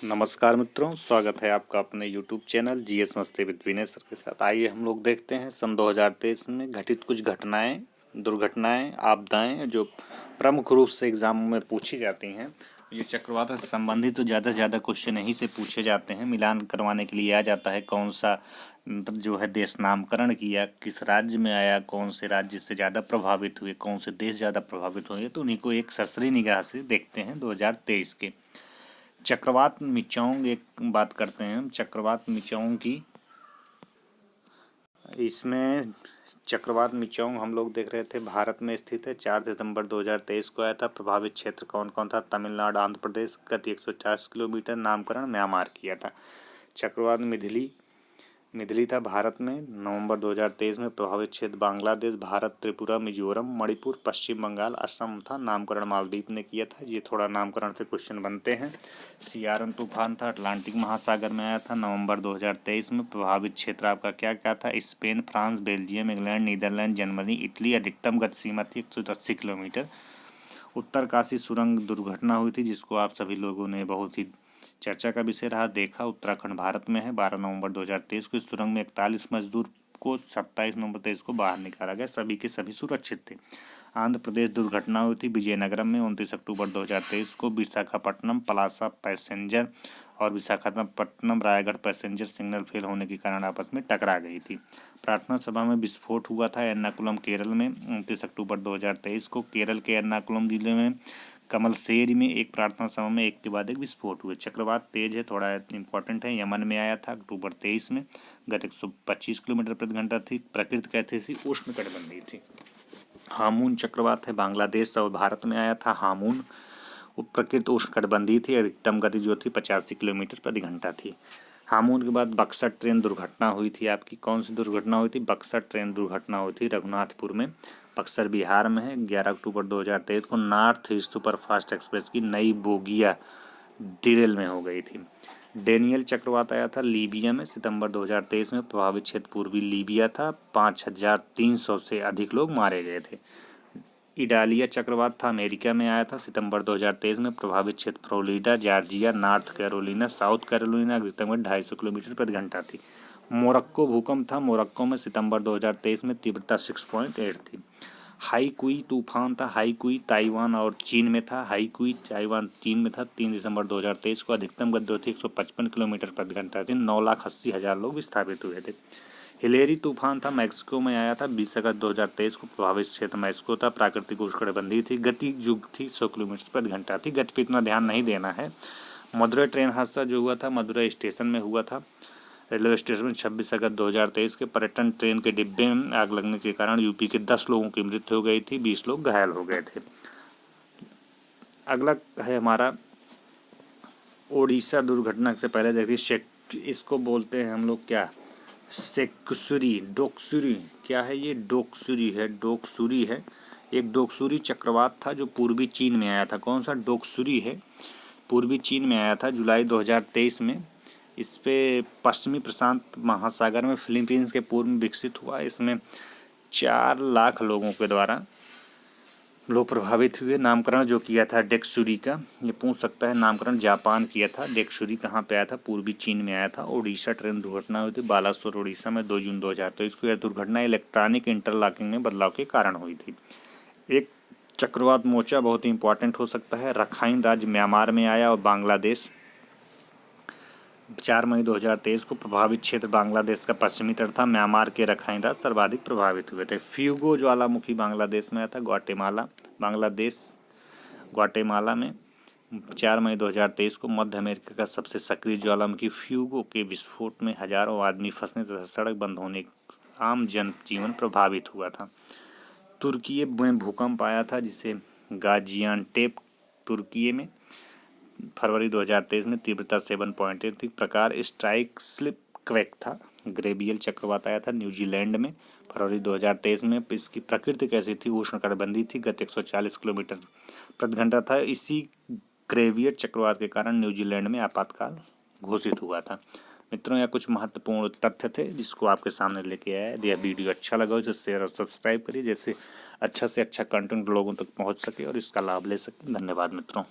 नमस्कार मित्रों, स्वागत है आपका अपने YouTube चैनल जीएस मस्ती विद विनय सर के साथ। आइए हम लोग देखते हैं सन 2023 में घटित कुछ घटनाएं, दुर्घटनाएं, आपदाएं जो प्रमुख रूप से एग्जाम में पूछी जाती हैं। ये चक्रवात से संबंधित तो ज़्यादा से ज़्यादा क्वेश्चन यहीं से पूछे जाते हैं। मिलान करवाने के लिए आ जाता है कौन सा जो है देश नामकरण किया, किस राज्य में आया, कौन से राज्य से ज़्यादा प्रभावित हुए, कौन से देश ज़्यादा प्रभावित हुए, तो उन्हीं को एक सरसरी निगाह से देखते हैं 2023 के। चक्रवात मिचोंग एक बात करते हैं हम चक्रवात मिचोंग की। इसमें चक्रवात मिचोंग हम लोग देख रहे थे भारत में स्थित है। 4 सितंबर 2023 को आया था। प्रभावित क्षेत्र कौन कौन था? तमिलनाडु, आंध्र प्रदेश। गति 140 किलोमीटर। नामकरण म्यांमार किया था। चक्रवात मिधली था भारत में। नवंबर 2023 में प्रभावित क्षेत्र बांग्लादेश, भारत, त्रिपुरा, मिजोरम, मणिपुर, पश्चिम बंगाल, असम था। नामकरण मालदीव ने किया था। ये थोड़ा नामकरण से क्वेश्चन बनते हैं। सियारन तूफान था, अटलांटिक महासागर में आया था नवंबर 2023 में। प्रभावित क्षेत्र आपका क्या क्या था? Spain, France, Belgium, England, Netherlands, Germany, Italy. अधिकतम गति सीमा थी 180 किलोमीटर। उत्तरकाशी सुरंग दुर्घटना हुई थी, जिसको आप सभी लोगों ने बहुत ही चर्चा का विषय रहा, देखा। उत्तराखंड भारत में है। 12 नवंबर 2023 को इस सुरंग में 41 मजदूर को 27 नवंबर 2023 को बाहर निकाला गया। सभी के सभी सुरक्षित थे। आंध्र प्रदेश दुर्घटना हुई थी विजयनगरम में 29 अक्टूबर 2023 को। विशाखापट्टनम पलासा पैसेंजर और Visakhapatnam Raigarh passenger signal fail होने के कारण आपस में टकरा गई थी। प्रार्थना सभा में विस्फोट हुआ था एर्नाकुलम केरल में 29 अक्टूबर 2023 को। केरल के एर्नाकुलम जिले में कमलसेरी में एक प्रार्थना सभा में एक के बाद एक विस्फोट हुए। चक्रवात तेज है, थोड़ा इंपॉर्टेंट है। यमन में आया था अक्टूबर 23 में। गति 125 किलोमीटर प्रति घंटा थी। प्रकृति कैसी थी? उष्णकटिबंधीय थी। हामून चक्रवात है, बांग्लादेश और भारत में आया था। हामून प्रकृति उष्णकटिबंधीय थी। अधिकतम गति जो थी 85 किलोमीटर प्रति घंटा थी। हामून के बाद बक्सर ट्रेन दुर्घटना हुई थी आपकी। कौन सी दुर्घटना हुई थी? बक्सर ट्रेन दुर्घटना हुई थी रघुनाथपुर में। बक्सर बिहार में है। 11 अक्टूबर 2023 को नॉर्थ ईस्ट सुपरफास्ट एक्सप्रेस की नई बोगिया डिरेल में हो गई थी। डेनियल चक्रवात आया था लीबिया में सितंबर 2023 में। प्रभावित क्षेत्र पूर्वी लीबिया था। 5300 से अधिक लोग मारे गए थे। इडालिया चक्रवात था, अमेरिका में आया था सितंबर 2023 में। प्रभावित क्षेत्र Florida, Georgia, north Carolina, south Carolina. अधिकतम गति 250 किलोमीटर प्रति घंटा थी। मोरक्को भूकंप था मोरक्को में सितंबर 2023 में। तीव्रता 6.8 थी। हाईकुई तूफान था। हाईकुई ताइवान और चीन में था। हाईकुई ताइवान चीन में था 3 दिसंबर 2023 को। अधिकतम गति थी 155 किलोमीटर प्रति घंटा थी। 9,80,000 लोग विस्थापित हुए थे। हिलेरी तूफान था, मैक्सिको में आया था 20 अगस्त 2023 को। प्रभावित क्षेत्र मैक्सिको था। प्राकृतिक उष्णकटिबंधीय थी। गति जो थी 100 किलोमीटर प्रति घंटा थी। गति पर इतना ध्यान नहीं देना है। मदुरई ट्रेन हादसा जो हुआ था मदुरई स्टेशन में हुआ था। रेलवे स्टेशन में 26 अगस्त 2023 के पर्यटन ट्रेन के डिब्बे में आग लगने के कारण यूपी के 10 लोगों की मृत्यु हो गई थी। 20 लोग घायल हो गए थे। अगला है हमारा ओडिशा दुर्घटना से पहले देखिए, इसको बोलते हैं हम लोग क्या? सेक्सुरी, डोक्सुरी। क्या है ये? डोक्सुरी है। डोक्सुरी है। एक डोक्सुरी चक्रवात था जो पूर्वी चीन में आया था। कौन सा? डोक्सुरी है, पूर्वी चीन में आया था जुलाई 2023 में। इस पे पश्चिमी प्रशांत महासागर में फिलीपींस के पूर्व में विकसित हुआ। इसमें 4 लाख लोगों के द्वारा लोग प्रभावित हुए। नामकरण जो किया था डेक्सुरी का, ये पूछ सकता है। नामकरण जापान किया था। डेक्सुरी कहाँ पे आया था? पूर्वी चीन में आया था। ओडिशा ट्रेन दुर्घटना हुई थी बालासोर ओडिशा में 2 जून 2023 को। यह दुर्घटना इलेक्ट्रॉनिक इंटरलॉकिंग में बदलाव के कारण हुई थी। एक चक्रवात मोर्चा बहुत ही इंपॉर्टेंट हो सकता है। रखाइन राज्य म्यांमार में आया और बांग्लादेश 4 मई 2023 को। प्रभावित क्षेत्र बांग्लादेश का पश्चिमी तट था। म्यांमार के रखाइन राज्य सर्वाधिक प्रभावित हुए थे। फ्यूगो ज्वालामुखी बांग्लादेश में आया था। ग्वाटेमाला में 4 मई 2023 को। मध्य अमेरिका का सबसे सक्रिय ज्वालामुखी फ्यूगो के विस्फोट में हजारों आदमी फंसने तथा सड़क बंद होने, आम जनजीवन प्रभावित हुआ था। तुर्की में भूकंप आया था, जिसे गाजियान्टेप तुर्की में फरवरी 2023 में। तीव्रता 7.8 थी। प्रकार स्ट्राइक स्लिप क्वेक था। ग्रेबियल चक्रवात आया था न्यूजीलैंड में फरवरी 2023 में। इसकी प्रकृति कैसी थी? उष्णकटिबंधीय थी। गति 140 किलोमीटर प्रति घंटा था। इसी ग्रेवियर चक्रवात के कारण न्यूजीलैंड में आपातकाल घोषित हुआ था। मित्रों, यह कुछ महत्वपूर्ण तथ्य थे जिसको आपके सामने लेके आया। यदि यह वीडियो अच्छा लगा हो तो शेयर और सब्सक्राइब करिए, जैसे अच्छा से अच्छा कंटेंट लोगों तक पहुंच सके और इसका लाभ ले सके। धन्यवाद मित्रों।